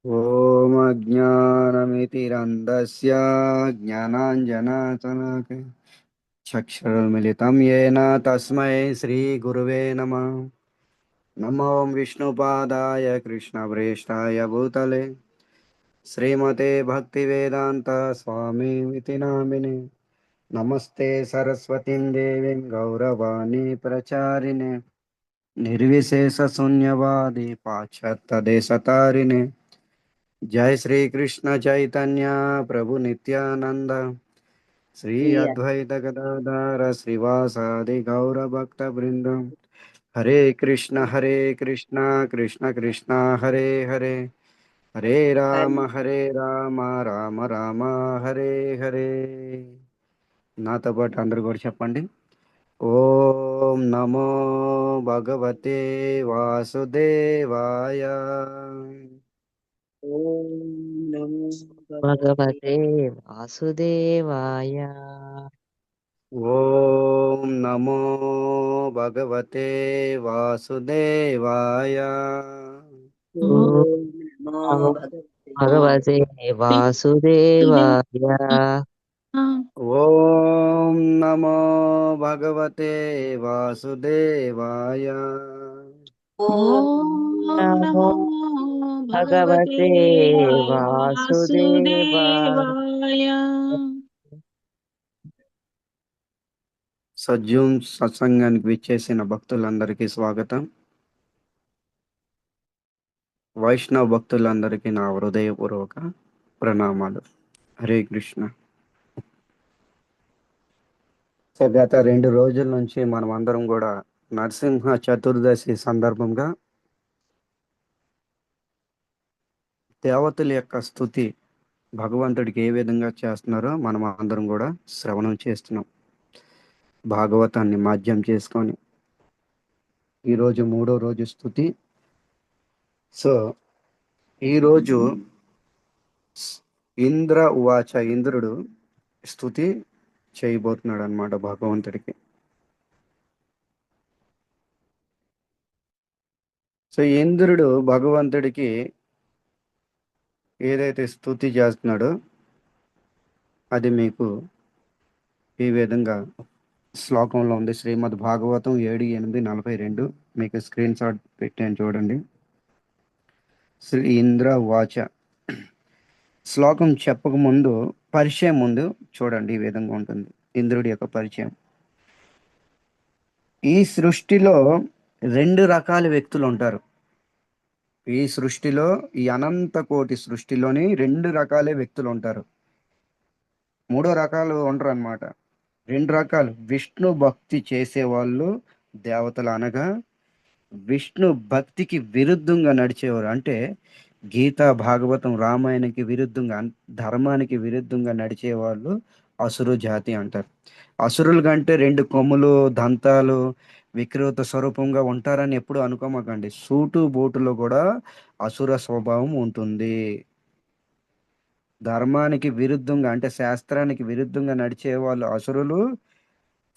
ఓం అజ్ఞానమితిరంధస్య జ్ఞానాంజనశలాకయ చక్షురున్మిళితం యేన తస్మై శ్రీగురువే నమః. నమో విష్ణుపాదాయ కృష్ణప్రేష్ఠాయ భూతలే శ్రీమతే భక్తివేదాంత స్వామిమితి నామినే. నమస్తే సరస్వతీం దేవీం గౌరవాణి ప్రచారిణే నిర్విశేష శూన్యవాది పాశ్చాత్య దేశతారిణే. जय श्री कृष्ण चैतन्य प्रभु नित्यानंद श्री Yeah. अद्वैत गदाधर श्रीवासादि गौर भक्त वृंद. हरे कृष्ण कृष्ण कृष्ण हरे हरे हरे राम राम राम हरे हरे. నాతో పాటు అందరూ కూడా చెప్పండి. ఓం నమో భగవతే వాసుదేవాయ. Om Namo Bhagavate భగవతే వాసుదేవాయ. ఓం నమో భగవతే వాసుదేవాయ. ఓం Om Namo నమో Bhagavate భగవతే వాసుదేవాయ. ఓం నమో భగవతే వాసుదేవాయ. Om ఓం నమో నమో భగవతే భగవతే వాసుదేవాయ. వాసుదేవాయ. సజ్జూమ్ సత్సంగానికి విచ్చేసిన భక్తులందరికీ స్వాగతం. వైష్ణవ భక్తులందరికీ నా హృదయపూర్వక ప్రణామాలు. హరే కృష్ణ. సో గత 2 రోజుల నుంచి మనం అందరం కూడా నరసింహ చతుర్దశి సందర్భంగా దేవతల యొక్క స్తుతి భగవంతుడికి ఏ విధంగా చేస్తున్నారో మనం అందరం కూడా శ్రవణం చేస్తున్నాం. భాగవతాన్ని మాధ్యం చేసుకొని ఈరోజు 3వ రోజు స్తుతి. సో ఈరోజు ఇంద్ర ఉవాచ, ఇంద్రుడు స్తుతి చేయబోతున్నాడు అనమాట భగవంతుడికి. సో ఇంద్రుడు భగవంతుడికి ఏదైతే స్తుతి చేస్తున్నాడో అది మీకు ఈ విధంగా శ్లోకంలో ఉంది. శ్రీమద్ భాగవతం 7:8-42 మీకు స్క్రీన్ షాట్ పెట్టాను చూడండి. శ్రీ ఇంద్ర వాచ. శ్లోకం చెప్పక ముందు పరిచయం ముందు చూడండి, ఈ విధంగా ఉంటుంది ఇంద్రుడి యొక్క పరిచయం. ఈ సృష్టిలో 2 రకాల వ్యక్తులు ఉంటారు. ఈ సృష్టిలో, ఈ అనంత కోటి సృష్టిలోని 2 రకాలే వ్యక్తులు ఉంటారు. 3 రకాలు ఉండరు అనమాట. 2 రకాలు. విష్ణు భక్తి చేసేవాళ్ళు దేవతలు అనగా, విష్ణు భక్తికి విరుద్ధంగా నడిచేవారు అంటే గీత భాగవతం రామాయణకి విరుద్ధంగా ధర్మానికి విరుద్ధంగా నడిచేవాళ్ళు అసురు జాతి అంటారు. అసురుల కంటే 2 కొమ్ములు దంతాలు వికృత స్వరూపంగా ఉంటారని ఎప్పుడు అనుకోమాకండి. సూటు బూటులో కూడా అసుర స్వభావం ఉంటుంది. ధర్మానికి విరుద్ధంగా అంటే శాస్త్రానికి విరుద్ధంగా నడిచే వాళ్ళు అసురులు.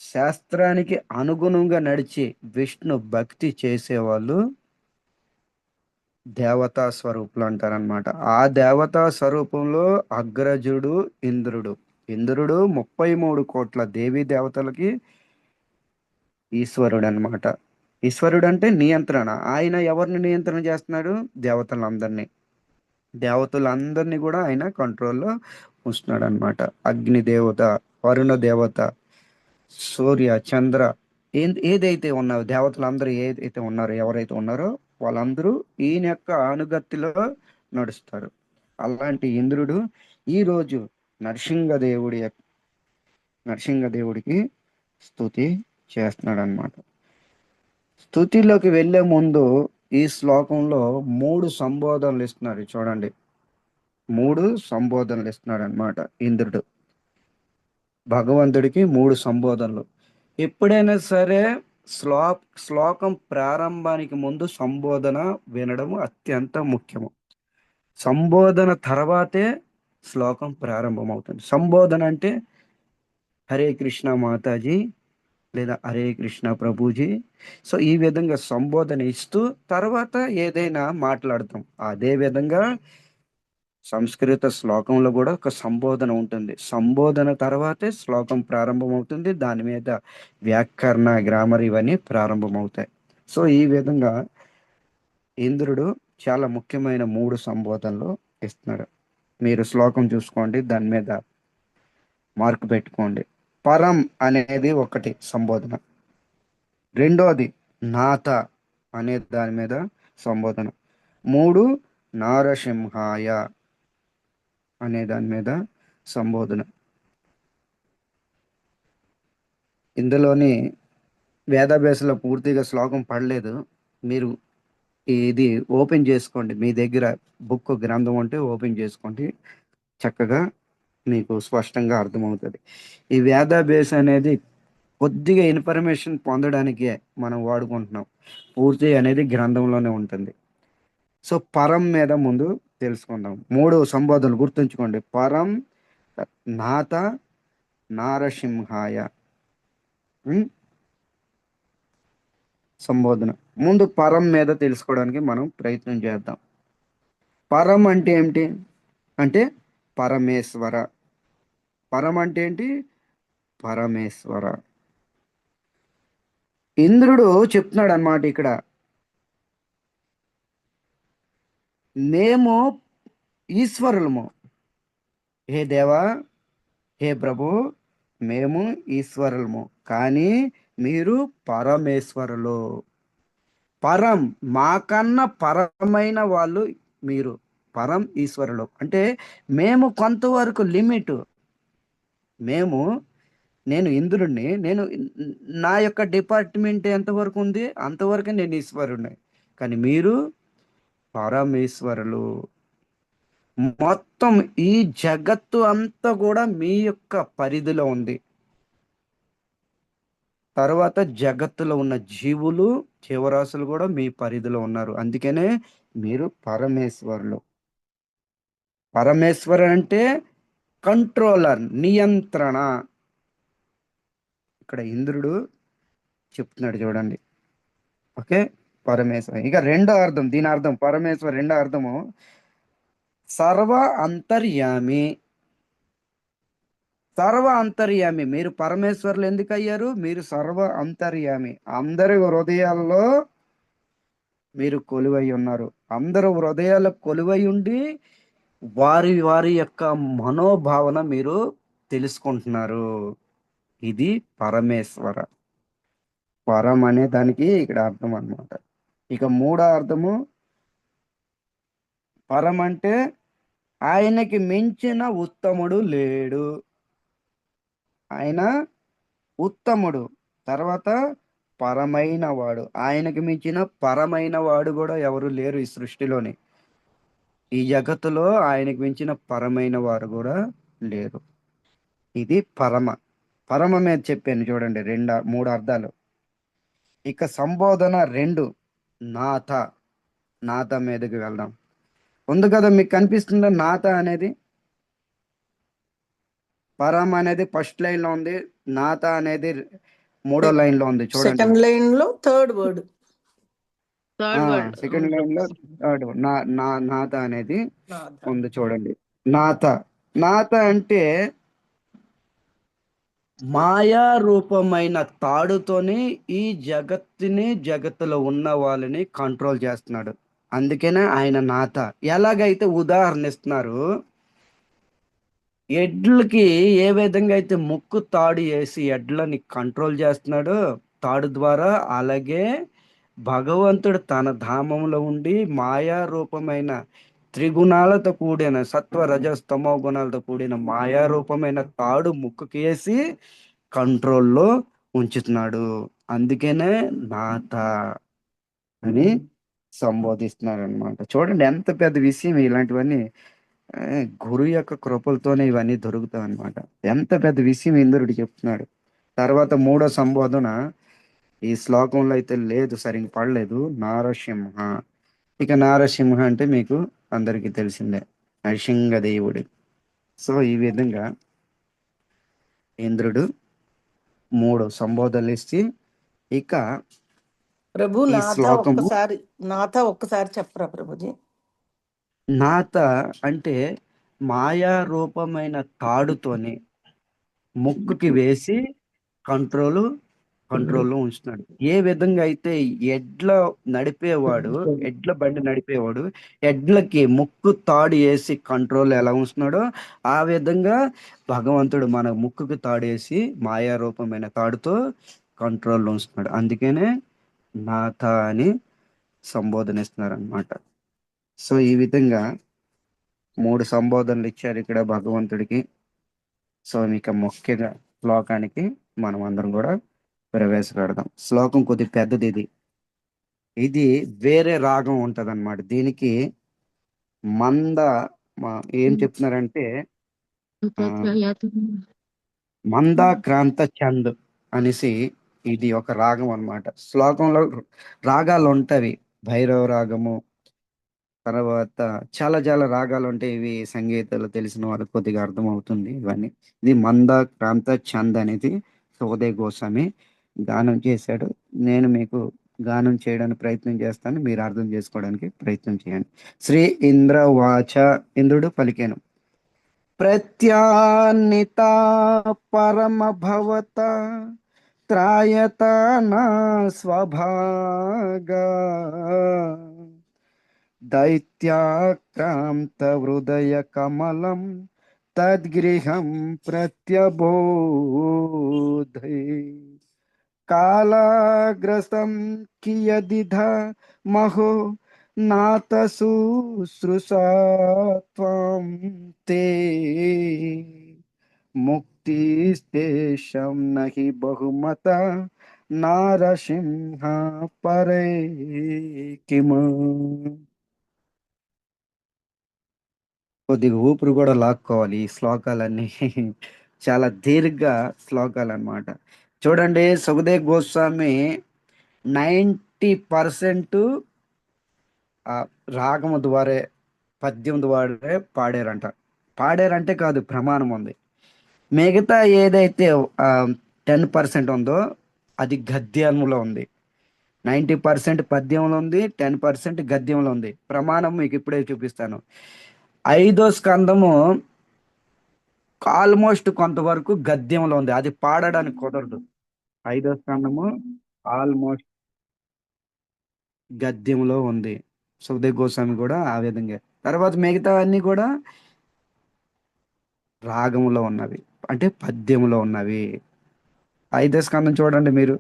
శాస్త్రానికి అనుగుణంగా నడిచి విష్ణు భక్తి చేసేవాళ్ళు దేవతా స్వరూపులు అంటారనమాట. ఆ దేవతా స్వరూపంలో అగ్రజుడు ఇంద్రుడు. ఇంద్రుడు 33 కోట్ల దేవీ దేవతలకి ఈశ్వరుడు అనమాట. ఈశ్వరుడు అంటే నియంత్రణ. ఆయన ఎవరిని నియంత్రణ చేస్తున్నాడు? దేవతలందరినీ. దేవతలందరినీ కూడా ఆయన కంట్రోల్లో ఉంచుతున్నాడు అనమాట. అగ్ని దేవత, వరుణ దేవత, సూర్య, చంద్ర, ఏదైతే ఉన్నారో దేవతలందరూ ఏదైతే ఉన్నారో ఎవరైతే ఉన్నారో వాళ్ళందరూ ఈయన యొక్క అనుగత్తిలో నడుస్తారు. అలాంటి ఇంద్రుడు ఈరోజు నరసింహదేవుడి నరసింహదేవుడికి స్తుతి చేస్తున్నాడు అనమాట. స్తుతిలోకి వెళ్ళే ముందు ఈ శ్లోకంలో 3 సంబోధనలు ఇస్తున్నాడు చూడండి. 3 సంబోధనలు ఇస్తున్నాడు అనమాట ఇంద్రుడు భగవంతుడికి. 3 సంబోధనలు. ఎప్పుడైనా సరే శ్లోకం ప్రారంభానికి ముందు సంబోధన వినడం అత్యంత ముఖ్యము. సంబోధన తర్వాతే శ్లోకం ప్రారంభమవుతుంది. సంబోధన అంటే హరే కృష్ణ మాతాజీ లేదా హరే కృష్ణ ప్రభుజీ. సో ఈ విధంగా సంబోధన ఇస్తూ తర్వాత ఏదైనా మాట్లాడతాం. అదే విధంగా సంస్కృత శ్లోకంలో కూడా ఒక సంబోధన ఉంటుంది. సంబోధన తర్వాతే శ్లోకం ప్రారంభమవుతుంది. దాని మీద వ్యాకరణ, గ్రామర్ ఇవన్నీ ప్రారంభమవుతాయి. సో ఈ విధంగా ఇంద్రుడు చాలా ముఖ్యమైన 3 సంబోధనలు ఇస్తున్నాడు. మీరు శ్లోకం చూసుకోండి, దాని మీద మార్క్ పెట్టుకోండి. పరం అనేది ఒకటి సంబోధన. రెండోది నాథ అనే దాని మీద సంబోధన. 3 నారసింహాయ అనే దాని మీద సంబోధన. ఇందులోని వేదాభ్యాసంలో పూర్తిగా శ్లోకం పడలేదు. మీరు ఇది ఓపెన్ చేసుకోండి, మీ దగ్గర బుక్ గ్రంథం ఉంటే ఓపెన్ చేసుకోండి, చక్కగా మీకు స్పష్టంగా అర్థమవుతుంది. ఈ వేదాభ్యాస అనేది కొద్దిగా ఇన్ఫర్మేషన్ పొందడానికే మనం వాడుకుంటున్నాం. పూర్తి అనేది గ్రంథంలోనే ఉంటుంది. సో పరం మీద ముందు తెలుసుకుందాం. 3 సంబోధనలు గుర్తుంచుకోండి. పరం, నాథ, నారసింహాయ. ఉం? సంబోధన. ముందు పరం మీద తెలుసుకోవడానికి మనం ప్రయత్నం చేద్దాం. పరం అంటే ఏమిటి? అంటే పరమేశ్వర. పరం అంటే ఏంటి? పరమేశ్వర. ఇంద్రుడు చెప్తున్నాడు అన్నమాట ఇక్కడ, మేము ఈశ్వరులము. హే దేవా, హే ప్రభు, మేము ఈశ్వరులము, కానీ మీరు పరమేశ్వరులు. పరం, మాకన్నా పరమైన వాళ్ళు మీరు. పరం ఈశ్వరులు అంటే మేము కొంతవరకు లిమిట్. నేను ఇంద్రుడిని, నా యొక్క డిపార్ట్మెంట్ ఎంతవరకు ఉంది అంతవరకు నేను ఈశ్వరుడిని, కానీ మీరు పరమేశ్వరులు. మొత్తం ఈ జగత్తు అంతా కూడా మీ యొక్క పరిధిలో ఉంది. తర్వాత జగత్తులో ఉన్న జీవులు, జీవరాశులు కూడా మీ పరిధిలో ఉన్నారు. అందుకనే మీరు పరమేశ్వరులు. పరమేశ్వర అంటే కంట్రోలర్, నియంత్రణ. ఇక్కడ ఇంద్రుడు చెప్తున్నాడు చూడండి. ఓకే, పరమేశ్వర. ఇక రెండో అర్థం, దీని అర్థం పరమేశ్వర రెండో అర్థము సర్వ అంతర్యామి. సర్వ అంతర్యామి. మీరు పరమేశ్వరులు ఎందుకు అయ్యారు? మీరు సర్వ అంతర్యామి. అందరి హృదయాల్లో మీరు కొలువై ఉన్నారు. అందరూ హృదయాల్లో కొలువై ఉండి వారి వారి యొక్క మనోభావన మీరు తెలుసుకుంటున్నారు. ఇది పరమేశ్వర. పరం అనే దానికి ఇక్కడ అర్థం అన్నమాట. ఇక మూడో అర్థము, పరం అంటే ఆయనకి మించిన ఉత్తముడు లేడు. ఆయన ఉత్తముడు. తర్వాత పరమైన వాడు. ఆయనకి మించిన పరమైన వాడు కూడా ఎవరు లేరు ఈ సృష్టిలోని. ఈ జగత్తులో ఆయనకి మించిన పరమైన వారు కూడా లేరు. ఇది పరమ. పరమ మీద చెప్పాను చూడండి, 3 అర్థాలు. ఇక సంబోధన 2 నాథ. నాథ మీదకి వెళ్దాం. ఉంది కదా, మీకు కనిపిస్తుందా నాథ అనేది? పరం అనేది ఫస్ట్ లైన్ లో ఉంది, నాథ అనేది 3వ లైన్ లో ఉంది చూడండి. సెకండ్ లైన్ లో థర్డ్ వర్డ్. సెకండ్ లైన్ లో థర్డ్ నాథ అనేది ఉంది చూడండి. నాథ. నాథ అంటే మాయా రూపమైన తాడుతోని ఈ జగత్తులో ఉన్న వాళ్ళని కంట్రోల్ చేస్తున్నాడు. అందుకనే ఆయన నాథ. ఎలాగైతే ఉదాహరణ ఇస్తున్నారు, ఎడ్లకి ఏ విధంగా అయితే ముక్కు తాడు వేసి ఎడ్లని కంట్రోల్ చేస్తున్నాడో తాడు ద్వారా, అలాగే భగవంతుడు తన ధామంలో ఉండి మాయా రూపమైన త్రిగుణాలతో కూడిన సత్వ రజ స్తమో గుణాలతో కూడిన మాయా రూపమైన తాడు ముక్కుకి వేసి కంట్రోల్లో ఉంచుతున్నాడు. అందుకనే నాథ అని సంబోధిస్తున్నారు అనమాట. చూడండి ఎంత పెద్ద విషయం. ఇలాంటివన్నీ గురు యొక్క కృపలతోనే ఇవన్నీ దొరుకుతాయి అనమాట. ఎంత పెద్ద విషయం ఇంద్రుడు చెప్తున్నాడు. తర్వాత 3వ సంబోధన ఈ శ్లోకంలో అయితే లేదు, సరిగ్గా పడలేదు. నారసింహ. ఇక నారసింహ అంటే మీకు అందరికీ తెలిసిందే, నరసింహదేవుడు. సో ఈ విధంగా ఇంద్రుడు 3 సంబోధనలు ఇచ్చి, ఇక ప్రభు ఈ శ్లోకము నాథ ఒక్కసారి చెప్పరా ప్రభుజీ? నాత అంటే మాయా రూపమైన తాడుతోని ముక్కుకి వేసి కంట్రోల్ కంట్రోల్లో ఉంచుతున్నాడు. ఏ విధంగా అయితే ఎడ్ల నడిపేవాడు, ఎడ్ల బండి నడిపేవాడు ఎడ్లకి ముక్కు తాడు వేసి కంట్రోల్ ఎలా ఉంచుతున్నాడో, ఆ విధంగా భగవంతుడు మన ముక్కుకు తాడేసి మాయా రూపమైన తాడుతో కంట్రోల్లో ఉంచుతున్నాడు. అందుకనే నాథ అని సంబోధనిస్తున్నారు అనమాట. సో ఈ విధంగా 3 సంబోధనలు ఇచ్చారు ఇక్కడ భగవంతుడికి. సో ఇక ముఖ్యంగా శ్లోకానికి మనం అందరం కూడా ప్రవేశపెడదాం. శ్లోకం కొద్ది పెద్దది ఇది. ఇది వేరే రాగం ఉంటది అనమాట. దీనికి మంద ఏం చెప్తున్నారంటే మందాక్రాంత చంద్ అనేసి ఇది ఒక రాగం అన్నమాట. శ్లోకంలో రాగాలు ఉంటవి. భైరవ రాగము, తర్వాత చాలా చాలా రాగాలు ఉంటాయి. ఇవి సంగీతాలు తెలిసిన వాళ్ళకి కొద్దిగా అర్థం అవుతుంది ఇవన్నీ. ఇది మందాక్రాంత చంద్ అనేది సుఖదేవ్ గోస్వామి గానం చేశాడు. నేను మీకు గానం చేయడానికి ప్రయత్నం చేస్తాను, మీరు అర్థం చేసుకోవడానికి ప్రయత్నం చేయండి. శ్రీ ఇంద్ర వాచ, ఇంద్రుడు పలికెను. ప్రత్యాన్నిత పరమ భవత త్రాయత నా స్వభాగా దైత్యాక్రాంత హృదయ కమలం తద్గృహం ప్రత్యబోధై కాలాగ్రసం కియదిధ మహో నాత శుశ్రూషాత్వం తే ముక్తిస్తేషం నహి బహుమత నారసింహ పరే కిము. కొద్దిగా ఊపిరి కూడా లాక్కోవాలి. ఈ శ్లోకాలన్నీ చాలా దీర్ఘ శ్లోకాలు అన్నమాట. చూడండి, సుఖదేవ్ గోస్వామి 90% రాగము ద్వారా, పద్యం ద్వారా పాడారంటే కాదు, ప్రమాణం ఉంది. మిగతా ఏదైతే 10% ఉందో అది గద్యంలో ఉంది. 90% పద్యంలో ఉంది, 10% గద్యంలో ఉంది. ప్రమాణం మీకు ఇప్పుడే చూపిస్తాను. 5వ స్కందము ఆల్మోస్ట్ కొంతవరకు గద్యంలో ఉంది, అది పాడడానికి కుదరదు. 5వ స్కందము ఆల్మోస్ట్ గద్యంలో ఉంది. సుఖదేవ్ గోస్వామి కూడా ఆ విధంగా. తర్వాత మిగతా అన్ని కూడా రాగంలో ఉన్నవి, అంటే పద్యంలో ఉన్నవి. 5వ స్కందం చూడండి మీరు,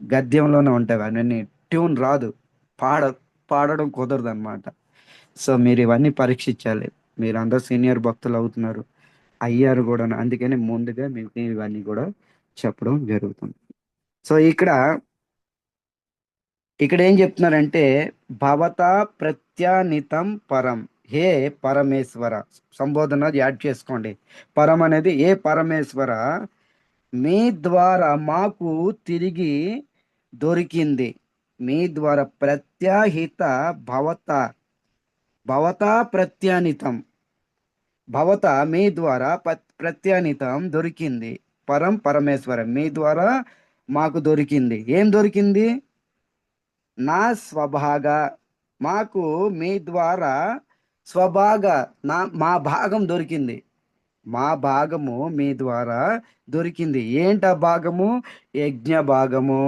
గద్యంలోనే ఉంటాయి అవన్నీ. ట్యూన్ రాదు, పాడడం కుదరదు అనమాట. సో మీరు ఇవన్నీ పరీక్షించాలి. మీరు అందరు సీనియర్ భక్తులు అవుతున్నారు, అయ్యారు కూడా. అందుకని ముందుగా మీకు ఇవన్నీ కూడా చెప్పడం జరుగుతుంది. సో ఇక్కడ ఏం చెప్తున్నారంటే, భవత ప్రత్యానితం పరం, హే పరమేశ్వర. సంబోధన యాడ్ చేసుకోండి. పరం అనేది ఏ పరమేశ్వర, మీ ద్వారా మాకు తిరిగి దొరికింది. మీ ద్వారా ప్రత్యాహిత భవత, ప్రత్యానితం, భవత మీ ద్వారా ప్రత్యానితం దొరికింది. పరం పరమేశ్వరం, మీ ద్వారా మాకు దొరికింది. ఏం దొరికింది? నా స్వభాగ, మాకు మీ ద్వారా స్వభాగ, మా భాగం దొరికింది. మా భాగము మీ ద్వారా దొరికింది. ఏంటి ఆ భాగము? యజ్ఞ భాగము.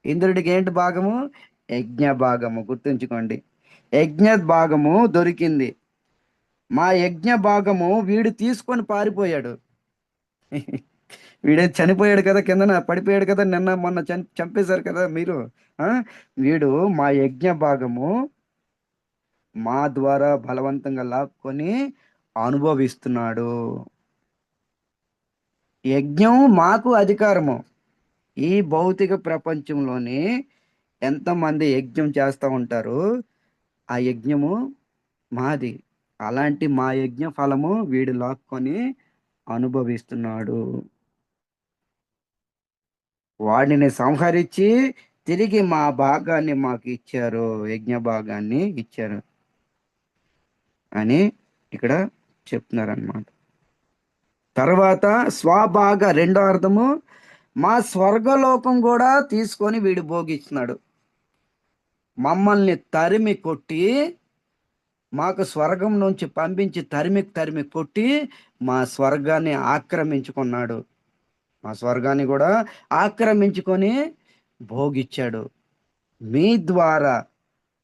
ఇంద్రుడికి ఏంటి భాగము? యజ్ఞ భాగము. గుర్తుంచుకోండి, యజ్ఞ భాగము దొరికింది. మా యజ్ఞ భాగము వీడు తీసుకొని పారిపోయాడు. వీడే చనిపోయాడు కదా, కిందన పడిపోయాడు కదా, నిన్న మొన్న చంపేశారు కదా మీరు. వీడు మా యజ్ఞ భాగము మా ద్వారా బలవంతంగా లాక్కొని అనుభవిస్తున్నాడు. యజ్ఞం మాకు అధికారము. ఈ భౌతిక ప్రపంచంలోని ఎంతమంది యజ్ఞం చేస్తూ ఉంటారు, ఆ యజ్ఞము మాది. అలాంటి మా యజ్ఞ ఫలము వీడు లాక్కొని అనుభవిస్తున్నాడు. వాడిని సంహరించి తిరిగి మా భాగాన్ని మాకు ఇచ్చారు, యజ్ఞ భాగాన్ని ఇచ్చారు అని ఇక్కడ చెప్తున్నారన్నమాట. తర్వాత స్వభాగ, రెండో అర్థము, మా స్వర్గలోకం కూడా తీసుకొని వీడు భోగిస్తున్నాడు. మమ్మల్ని తరిమి కొట్టి మాకు స్వర్గం నుంచి పంపించి తరిమి తరిమి కొట్టి మా స్వర్గాన్ని ఆక్రమించుకున్నాడు. మా స్వర్గాన్ని కూడా ఆక్రమించుకొని భోగిచ్చాడు. మీ ద్వారా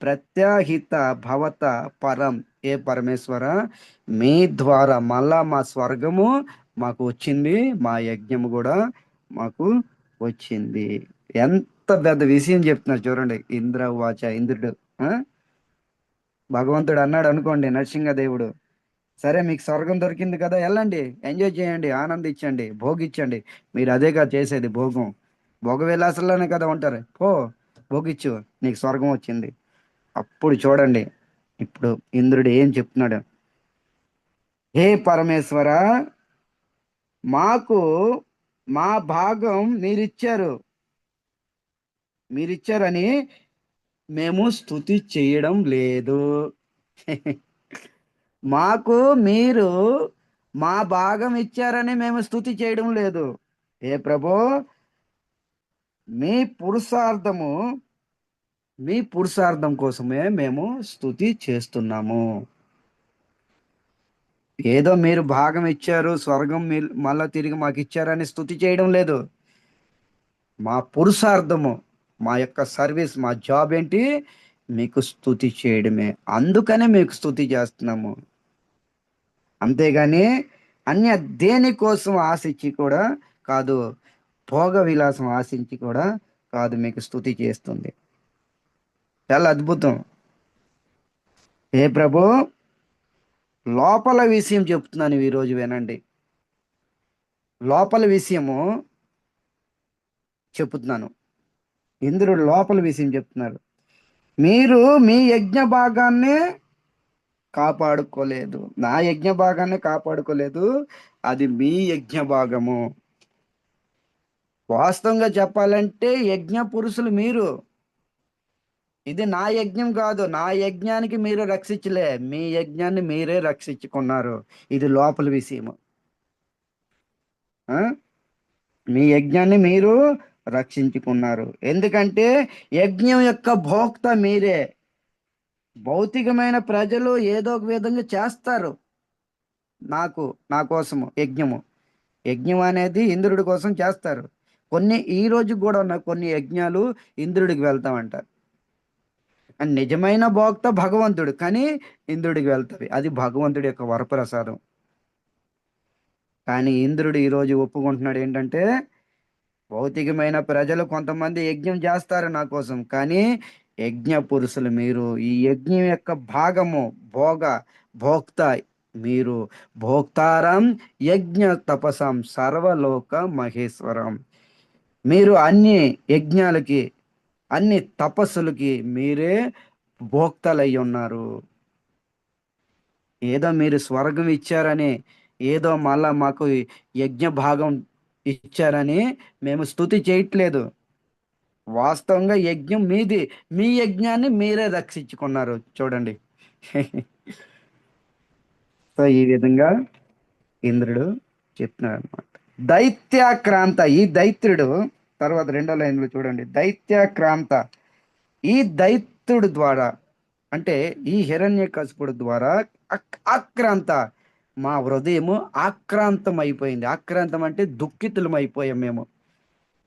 ప్రత్యాహిత భవత పరం, ఏ పరమేశ్వర, మీ ద్వారా మళ్ళా మా స్వర్గము మాకు వచ్చింది, మా యజ్ఞము కూడా మాకు వచ్చింది. ఎంత పెద్ద విషయం చెప్తున్నారు చూడండి. ఇంద్రవాచ, ఇంద్రుడు ఆ? భగవంతుడు అన్నాడు అనుకోండి, నరసింహదేవుడు, సరే మీకు స్వర్గం దొరికింది కదా, వెళ్ళండి, ఎంజాయ్ చేయండి, ఆనందించండి, భోగించండి. మీరు అదేగా చేసేది, భోగం. భోగ విలాసంలోనే కదా ఉంటారు. పో భోగిచ్చు, నీకు స్వర్గం వచ్చింది. అప్పుడు చూడండి, ఇప్పుడు ఇంద్రుడు ఏం చెప్తున్నాడు. హే పరమేశ్వర, మాకు మా భాగం మీరిచ్చారని మేము స్తుతి చేయడం లేదు. మాకు మీరు మా భాగం ఇచ్చారని మేము స్తుతి చేయడం లేదు. ఏ ప్రభు, మీ పురుషార్థము మీ పురుషార్థం కోసమే మేము స్తుతి చేస్తున్నాము. ఏదో మీరు భాగం ఇచ్చారు, స్వర్గం మళ్ళా తిరిగి మాకు ఇచ్చారని స్తుతి చేయడం లేదు. మా పురుషార్థము, మా యొక్క సర్వీస్, మా జాబ్ ఏంటి? మీకు స్తుతి చేయడమే. అందుకనే మీకు స్తుతి చేస్తున్నాము. అంతేగాని అన్య దేనికోసం ఆశించి కూడా కాదు, భోగ విలాసం ఆశించి కూడా కాదు మీకు స్తుతి చేస్తుంది. చాలా అద్భుతం. ఏ ప్రభు, లోపల విషయం చెప్తున్నాను ఈరోజు, వినండి. లోపల విషయము చెప్తున్నాను. ఇంద్రుడు లోపల విషయం చెప్తున్నారు. మీరు మీ యజ్ఞ భాగాన్ని కాపాడుకోలేదు, నా యజ్ఞ భాగాన్ని కాపాడుకోలేదు, అది మీ యజ్ఞ భాగము. వాస్తవంగా చెప్పాలంటే యజ్ఞ పురుషులు మీరు. ఇది నా యజ్ఞం కాదు, నా యజ్ఞానికి మీరు రక్షించలే, మీ యజ్ఞాన్ని మీరే రక్షించుకున్నారు. ఇది లోపల విషయము. మీ యజ్ఞాన్ని మీరు రక్షించుకున్నారు. ఎందుకంటే యజ్ఞం యొక్క భోక్త మీరే. భౌతికమైన ప్రజలు ఏదో ఒక విధంగా చేస్తారు నా కోసము యజ్ఞం అనేది ఇంద్రుడి కోసం చేస్తారు. ఈ రోజు కూడా ఉన్న కొన్ని యజ్ఞాలు ఇంద్రుడికి వెళ్తామంట. నిజమైన భోక్త భగవంతుడు, కానీ ఇంద్రుడికి వెళ్తాయి. అది భగవంతుడి యొక్క వరప్రసాదం. కానీ ఇంద్రుడు ఈరోజు ఒప్పుకుంటున్నాడు ఏంటంటే, భౌతికమైన ప్రజలు కొంతమంది యజ్ఞం చేస్తారు నా కోసం, కానీ యజ్ఞ పురుషులు మీరు. ఈ యజ్ఞం యొక్క భాగము, భోక్త మీరు. భోక్తారం యజ్ఞ తపసం సర్వలోక మహేశ్వరం. మీరు అన్ని యజ్ఞాలకి, అన్ని తపస్సులకి మీరే భోక్తలై ఉన్నారు. ఏదో మీరు స్వర్గం ఇచ్చారని, ఏదో మళ్ళా మాకు యజ్ఞ భాగం ఇచ్చారని మేము స్తుతి చేయట్లేదు. వాస్తవంగా యజ్ఞం మీది, మీ యజ్ఞాన్ని మీరే రక్షించుకున్నారు. చూడండి. సో ఈ విధంగా ఇంద్రుడు చెప్తున్నాడు అనమాట. దైత్యాక్రాంత, ఈ దైత్యుడు తర్వాత 2వ లైన్లో చూడండి. దైత్యాక్రాంత, ఈ దైత్యుడు ద్వారా, అంటే ఈ హిరణ్యకశిపుడు ద్వారా ఆక్రాంత, మా హృదయము ఆక్రాంతం అయిపోయింది. ఆక్రాంతం అంటే దుఃఖితులం అయిపోయాం మేము.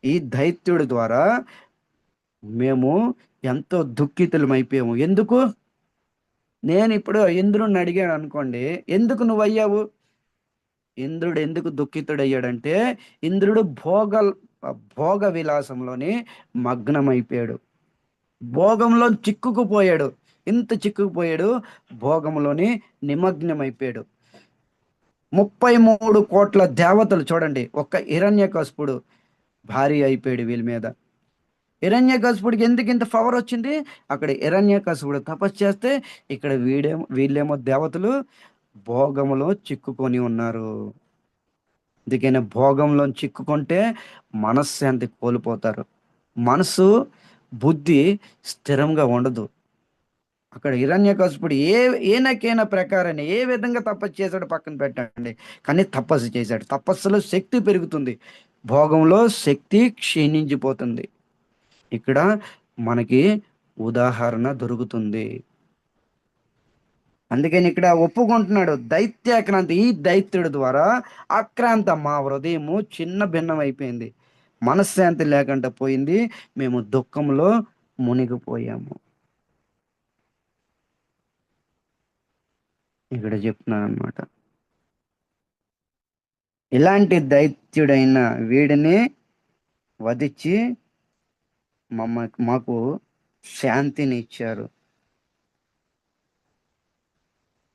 ఈ దైత్యుడి ద్వారా మేము ఎంతో దుఃఖితులం అయిపోయాము. ఎందుకు? నేను ఇప్పుడు ఇంద్రుడిని అడిగాను అనుకోండి, ఎందుకు నువ్వు అయ్యావు? ఇంద్రుడు ఎందుకు దుఃఖితుడయ్యాడంటే, ఇంద్రుడు భోగ విలాసంలోని మగ్నమైపోయాడు. భోగంలో చిక్కుకుపోయాడు. ఇంత చిక్కుకుపోయాడు, భోగంలోని నిమగ్నమైపోయాడు. 33 కోట్ల దేవతలు చూడండి, ఒక్క హిరణ్యకశిపుడు భారీ అయిపోయాడు వీళ్ళ మీద. హిరణ్యకశిపుడికి ఎందుకు ఇంత పవర్ వచ్చింది? అక్కడ హిరణ్యకశిపుడు తపస్సు చేస్తే, ఇక్కడ వీళ్ళేమో దేవతలు భోగంలో చిక్కుకొని ఉన్నారు. అందుకని భోగంలో చిక్కుకుంటే మనశ్శాంతి కోల్పోతారు. మనసు, బుద్ధి స్థిరంగా ఉండదు. అక్కడ హిరణ్యకశిపుడు ఏనకైనా ప్రకారాన్ని ఏ విధంగా తపస్సు చేశాడు పక్కన పెట్టండి, కానీ తపస్సు చేశాడు. తపస్సులో శక్తి పెరుగుతుంది, భోగంలో శక్తి క్షీణించిపోతుంది. ఇక్కడ మనకి ఉదాహరణ దొరుకుతుంది. అందుకని ఇక్కడ ఒప్పుకుంటున్నాడు, దైత్యాక్రాంతి, ఈ దైత్యుడి ద్వారా ఆక్రాంత మా హృదయము చిన్న భిన్నం అయిపోయింది, మనశ్శాంతి లేకుండా పోయింది, మేము దుఃఖంలో మునిగిపోయాము. ఇక్కడ చెప్తున్నాను అనమాట. ఇలాంటి దైత్యుడైన వీడిని వధించి మాకు శాంతిని ఇచ్చారు.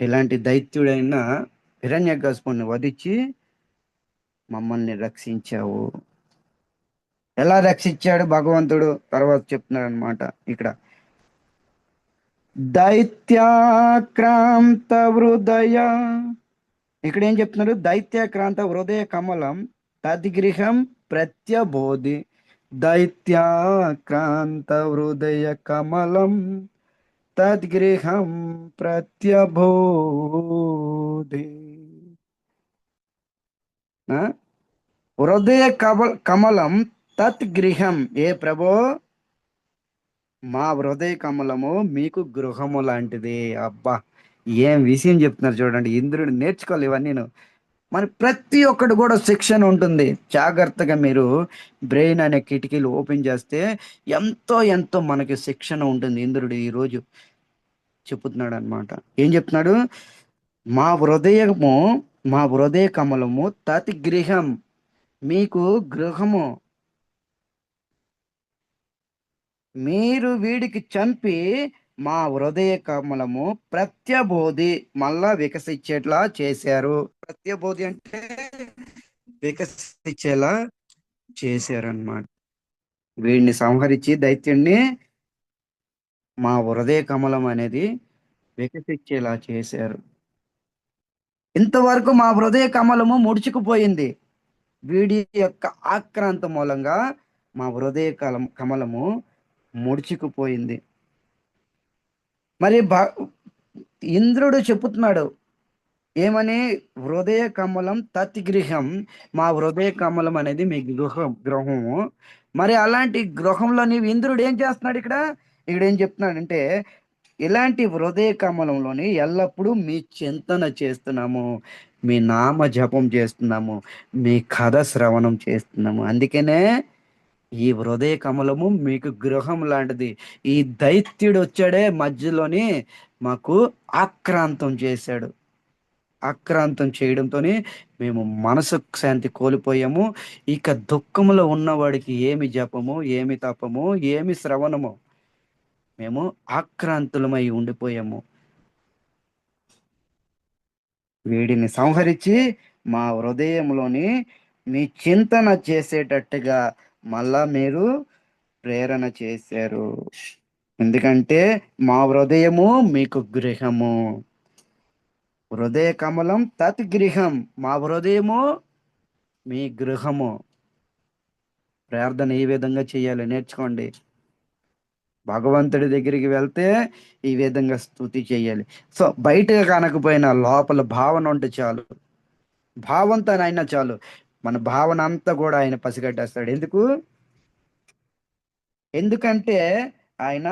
ఇలాంటి దైత్యుడైన హిరణ్యకశిపుని వధించి మమ్మల్ని రక్షించావు. ఎలా రక్షించాడు భగవంతుడు తర్వాత చెప్తున్నాడు అనమాట. ఇక్కడ దైత్యాక్రాంత హృదయ, ఇక్కడ ఏం చెప్తున్నారు, దైత్యాక్రాంత హృదయ కమలం తద్గృహం ప్రత్యబోధి. దైత్యాక్రాంత హృదయ కమలం తద్గృహం ప్రత్యబోధి. హృదయ కమలం తద్గృహం, ఏ ప్రభో మా హృదయ కమలము మీకు గృహము లాంటిది. అబ్బా, ఏం విషయం చెప్తున్నారు చూడండి. ఇంద్రుడు నేర్చుకోవాలి ఇవన్నీ. మరి ప్రతి ఒక్కటి కూడా శిక్షణ ఉంటుంది. జాగ్రత్తగా మీరు బ్రెయిన్ అనే కిటికీలు ఓపెన్ చేస్తే ఎంతో ఎంతో మనకి శిక్షణ ఉంటుంది. ఇంద్రుడు ఈరోజు చెప్తున్నాడు అనమాట. ఏం చెప్తున్నాడు, మా హృదయ కమలము తతి గృహం, మీకు గృహము, మీరు వీడికి చంపి మా హృదయ కమలము ప్రత్యబోధి, మళ్ళా వికసించేట్లా చేశారు. ప్రత్యబోధి అంటే వికసించేలా చేశారన్నమాట. వీడిని సంహరించి దైత్యుణ్ణి మా హృదయ కమలం అనేది వికసించేలా చేశారు. ఇంతవరకు మా హృదయ కమలము ముడుచుకుపోయింది. వీడి యొక్క ఆక్రాంత మూలంగా మా హృదయ కమలము ముడుచుకుపోయింది. మరి ఇంద్రుడు చెప్పుతున్నాడు ఏమని, హృదయ కమలం తత్గృహం, మా హృదయ కమలం అనేది మీ గృహము. మరి అలాంటి గృహంలో నీవు, ఇంద్రుడు ఏం చేస్తున్నాడు ఇక్కడ ఏం చెప్తున్నాడంటే, ఇలాంటి హృదయ కమలంలోని ఎల్లప్పుడూ మీ చింతన చేస్తున్నాము, మీ నామ జపం చేస్తున్నాము, మీ కథ శ్రవణం చేస్తున్నాము. అందుకనే ఈ హృదయ కమలము మీకు గృహం లాంటిది. ఈ దైత్యుడు వచ్చాడే మధ్యలోని మాకు ఆక్రాంతం చేశాడు. ఆక్రాంతం చేయడంతోనే మేము మనసు శాంతి కోల్పోయాము. ఇక దుఃఖంలో ఉన్నవాడికి ఏమి జపము, ఏమి తపము, ఏమి శ్రవణము, మేము ఆక్రాంతులమై ఉండిపోయాము. వీడిని సంహరించి మా హృదయంలోని మీ చింతన చేసేటట్టుగా మళ్ళా మీరు ప్రేరణ చేశారు. ఎందుకంటే మా హృదయము మీకు గృహము. హృదయ కమలం తత్ గృహం, మా హృదయము మీ గృహము. ప్రార్థన ఈ విధంగా చేయాలి, నేర్చుకోండి. భగవంతుడి దగ్గరికి వెళ్తే ఈ విధంగా స్తుతి చేయాలి. సో బయటగా కనకపోయినా లోపల భావన ఉంటే చాలు, భావంతో అయినా చాలు. మన భావన అంతా కూడా ఆయన పసిగట్టేస్తాడు. ఎందుకంటే ఆయన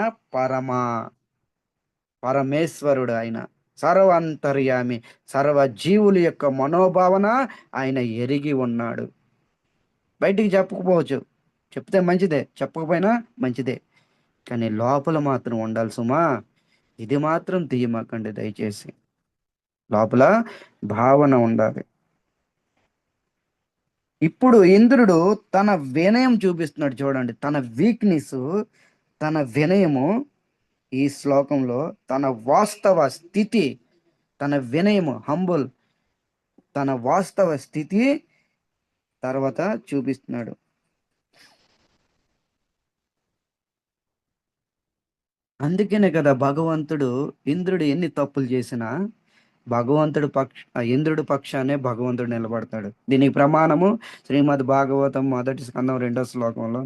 పరమేశ్వరుడు, ఆయన సర్వాంతర్యామి, సర్వ జీవుల యొక్క మనోభావన ఆయన ఎరిగి ఉన్నాడు. బయటికి చెప్పకపోవచ్చు, చెప్తే మంచిదే, చెప్పకపోయినా మంచిదే, కానీ లోపల మాత్రం ఉండాలి సుమా. ఇది మాత్రం తీయమాకండి దయచేసి, లోపల భావన ఉండాలి. ఇప్పుడు ఇంద్రుడు తన వినయం చూపిస్తున్నాడు చూడండి, తన వీక్నెస్, తన వినయము. ఈ శ్లోకంలో తన వాస్తవ స్థితి, తన వినయము, హంబుల్, తన వాస్తవ స్థితి తర్వాత చూపిస్తున్నాడు. అందుకనే కదా భగవంతుడు, ఇంద్రుడు ఎన్ని తప్పులు చేసినా ఇంద్రుడి పక్షానే భగవంతుడు నిలబడతాడు. దీనికి ప్రమాణము శ్రీమద్ భాగవతం 1వ స్కందం 2వ శ్లోకంలో,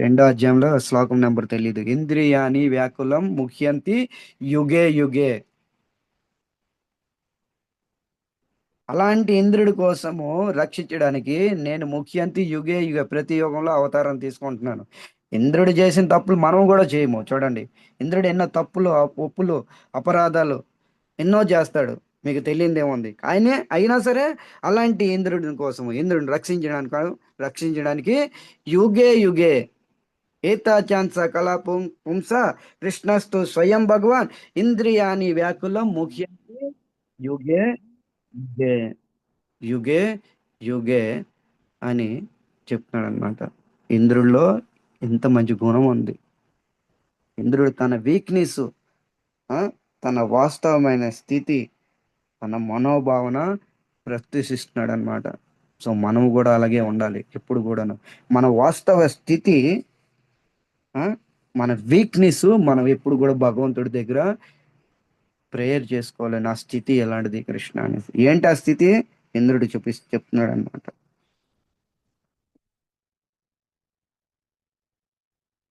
2వ అధ్యాయంలో శ్లోకం నెంబర్ తెలీదు. ఇంద్రియాని వ్యాకులం ముఖ్యంతి యుగే యుగే. అలాంటి ఇంద్రుడి కోసము రక్షించడానికి నేను ముఖ్యంతి యుగే యుగ, ప్రతి యుగంలో అవతారం తీసుకుంటున్నాను. ఇంద్రుడు చేసిన తప్పులు మనం కూడా చేయము. చూడండి, ఇంద్రుడు ఎన్నో తప్పులు, ఒప్పులు, అపరాధాలు ఎన్నో చేస్తాడు, మీకు తెలియదేముంది. ఆయనే అయినా సరే అలాంటి ఇంద్రుడి కోసం, ఇంద్రుడిని రక్షించడానికి యుగే యుగే ఏతాచాన్ సకల పుంస కృష్ణస్తు స్వయం భగవాన్ ఇంద్రియాని వ్యాకులం ముఖ్యంగా యుగే యుగే యుగే యుగే అని చెప్తున్నాడు అనమాట. ఇంద్రుడిలో ఎంత మంచి గుణం ఉంది. ఇంద్రుడు తన వీక్నెస్, తన వాస్తవమైన స్థితి, తన మనోభావన ప్రదర్శిస్తున్నాడు అనమాట. సో మనము కూడా అలాగే ఉండాలి ఎప్పుడు కూడాను. మన వాస్తవ స్థితి, ఆ, మన వీక్నెస్ మనం ఎప్పుడు కూడా భగవంతుడి దగ్గర ప్రేయర్ చేసుకోవాలి. నా స్థితి ఎలాంటిది కృష్ణ అనేసి. ఏంటి ఆ స్థితి? ఇంద్రుడు చెప్తున్నాడు అనమాట.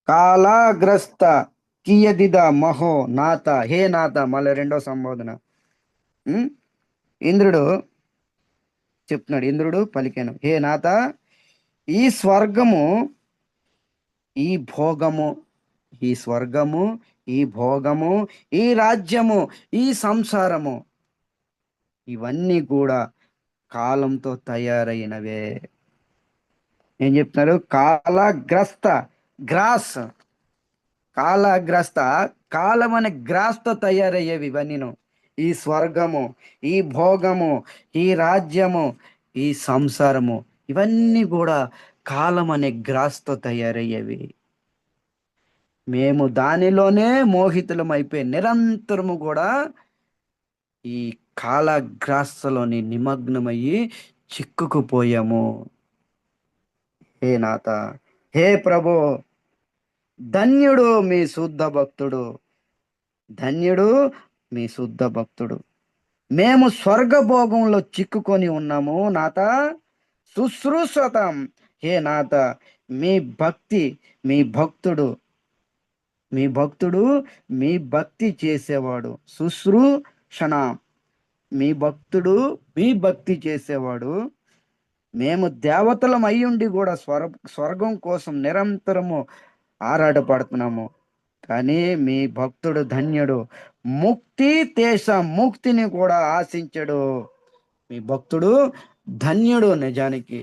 కాలాగ్రస్త కియదిద మహో నాథ, హే నాథ, మళ్ళీ రెండో సంబోధన. ఉం? ఇంద్రుడు చెప్తున్నాడు, ఇంద్రుడు పలికాను, హే నాథ, ఈ స్వర్గము, ఈ భోగము, ఈ స్వర్గము, ఈ భోగము, ఈ రాజ్యము, ఈ సంసారము, ఇవన్నీ కూడా కాలంతో తయారైనవే. ఏం చెప్తున్నారు? కాలగ్రస్త, గ్రాస్, కాలగ్రస్త, కాలం అనే గ్రాస్తో తయారయ్యేవి ఇవన్నీను. ఈ స్వర్గము, ఈ భోగము, ఈ రాజ్యము, ఈ సంసారము, ఇవన్నీ కూడా కాలం అనే గ్రాస్తో తయారయ్యేవి. మేము దానిలోనే మోహితులం అయిపోయి నిరంతరము కూడా ఈ కాలగ్రాస్తలోని నిమగ్నమయ్యి చిక్కుకుపోయాము. హే నాథ, హే ప్రభు, ధన్యుడు మీ శుద్ధ భక్తుడు, ధన్యుడు మీ శుద్ధ భక్తుడు. మేము స్వర్గభోగంలో చిక్కుకొని ఉన్నాము నాథ, శుశ్రూషతం, హే నాథ, మీ భక్తి, మీ భక్తుడు, మీ భక్తుడు, మీ భక్తి చేసేవాడు. శుశ్రూషణ, మీ భక్తుడు, మీ భక్తి చేసేవాడు. మేము దేవతలం అయ్యుండి కూడా స్వర్గం కోసం నిరంతరము ఆరాటపడుతున్నాము. కానీ మీ భక్తుడు ధన్యుడు, ముక్తి తేష, ముక్తిని కూడా ఆశించడు. మీ భక్తుడు ధన్యుడు. నిజానికి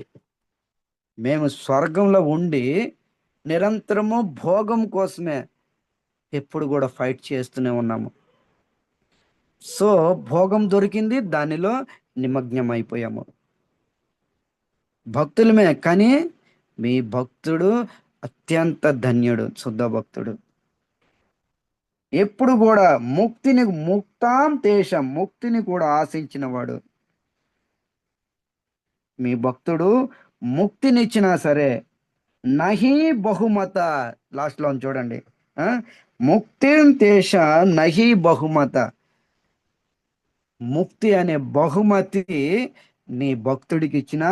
మేము స్వర్గంలో ఉండి నిరంతరము భోగం కోసమే ఎప్పుడు కూడా ఫైట్ చేస్తూనే ఉన్నాము. సో భోగం దొరికింది, దానిలో నిమగ్నం అయిపోయాము. భక్తులమే, కానీ మీ భక్తుడు అత్యంత ధన్యుడు, శుద్ధ భక్తుడు. ఎప్పుడు కూడా ముక్తిని, ముక్తాం తేషం, ముక్తిని కూడా ఆశించిన వాడు. మీ భక్తుడు ముక్తినిచ్చినా సరే నహి బహుమత, లాస్ట్లో చూడండి, ముక్తి తేష నహి బహుమత, ముక్తి అనే బహుమతి నీ భక్తుడికి ఇచ్చినా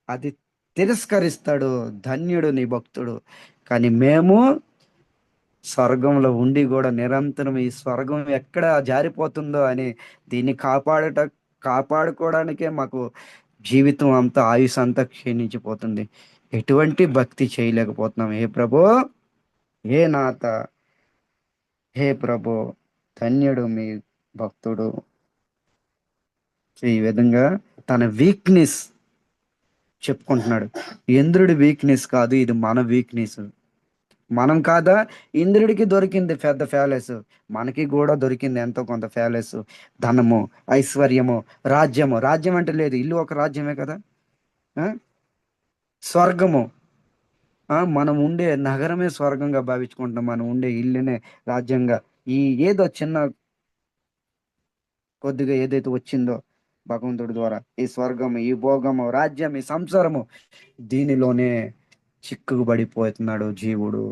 అది తిరస్కరిస్తాడు. ధన్యుడు నీ భక్తుడు. కానీ మేము స్వర్గంలో ఉండి కూడా నిరంతరం ఈ స్వర్గం ఎక్కడ జారిపోతుందో అని దీన్ని కాపాడుకోవడానికే మాకు జీవితం అంతా, ఆయుష్ అంతా క్షీణించిపోతుంది. ఎటువంటి భక్తి చేయలేకపోతున్నాం. హే ప్రభు, హే నాథ, హే ప్రభు, ధన్యుడు మీ భక్తుడు. ఈ విధంగా తన వీక్నెస్ చెప్పుకుంటున్నాడు. ఇంద్రుడి వీక్నెస్ కాదు, ఇది మన వీక్నెస్. మనం కాదా, ఇంద్రుడికి దొరికింది పెద్ద ప్యాలెస్, మనకి కూడా దొరికింది ఎంతో కొంత ప్యాలెస్, ధనము, ఐశ్వర్యము, రాజ్యము. రాజ్యం అంటే లేదు, ఇల్లు ఒక రాజ్యమే కదా. స్వర్గము, మనం ఉండే నగరమే స్వర్గంగా భావించుకుంటాం. మనం ఉండే ఇల్లునే రాజ్యంగా. ఈ ఏదో చిన్న కొద్దిగా ఏదైతే వచ్చిందో భగవంతుడి ద్వారా, ఈ స్వర్గము, ఈ భోగము, రాజ్యం, ఈ సంసారము, దీనిలోనే చిక్కుబడిపోతున్నాడు జీవుడు.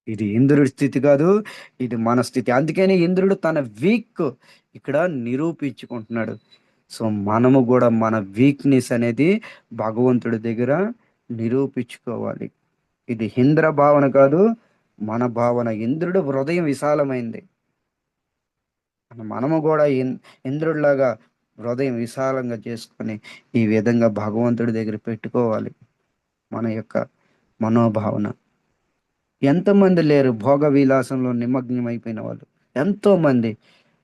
ఇది ఇంద్రుడి స్థితి కాదు, ఇది మన స్థితి. అందుకని ఇంద్రుడు తన వీక్ ఇక్కడ నిరూపించుకుంటున్నాడు. సో మనము కూడా మన వీక్నెస్ అనేది భగవంతుడి దగ్గర నిరూపించుకోవాలి. ఇది ఇంద్ర భావన కాదు, మన భావన. ఇంద్రుడు హృదయం విశాలమైంది. మనము కూడా ఇంద్రుడిలాగా హృదయం విశాలంగా చేసుకొని ఈ విధంగా భగవంతుడి దగ్గర పెట్టుకోవాలి మన యొక్క మనోభావన. ఎంతమంది లేరు భోగ విలాసంలో నిమగ్నం అయిపోయిన వాళ్ళు, ఎంతో మంది.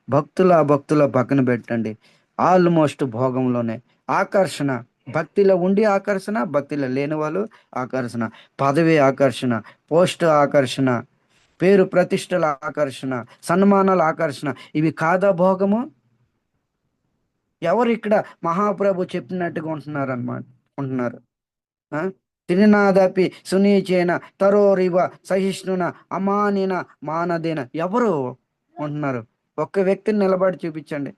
భక్తుల పక్కన పెట్టండి. ఆల్మోస్ట్ భోగంలోనే ఆకర్షణ. భక్తిలో ఉండి ఆకర్షణ, భక్తిలో లేని వాళ్ళు ఆకర్షణ, పదవి ఆకర్షణ, పోస్ట్ ఆకర్షణ, పేరు ప్రతిష్టల ఆకర్షణ, సన్మానాల ఆకర్షణ. ఇవి కాదా భోగము? ఎవరు ఇక్కడ మహాప్రభు చెప్పినట్టుగా ఉంటున్నారు ఉంటున్నారు? ఆ? తిరినాదపి సునీచేన తరోరివ సహిష్ణున అమానిన మానదేన. ఎవరు ఉంటున్నారు? ఒక్క వ్యక్తిని నిలబడి చూపించండి.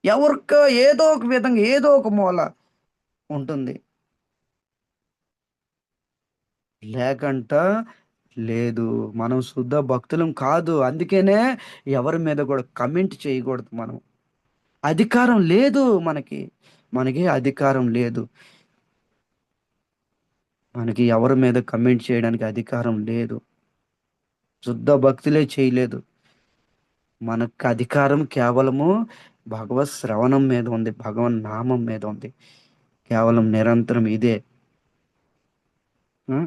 ఎవరికో ఏదో ఒక విధంగా ఏదో ఒక మూల ఉంటుంది. లేకంట లేదు. మనం శుద్ధ భక్తులం కాదు. అందుకనే ఎవరి మీద కూడా కమెంట్ చేయకూడదు. మనం అధికారం లేదు మనకి. మనకి అధికారం లేదు. మనకి ఎవరి మీద కమెంట్ చేయడానికి అధికారం లేదు. శుద్ధ భక్తులే చేయలేదు. మనకు అధికారం కేవలము భగవత్ శ్రవణం మీద ఉంది, భగవన్ నామం మీద ఉంది. కేవలం నిరంతరం ఇదే. ఆ?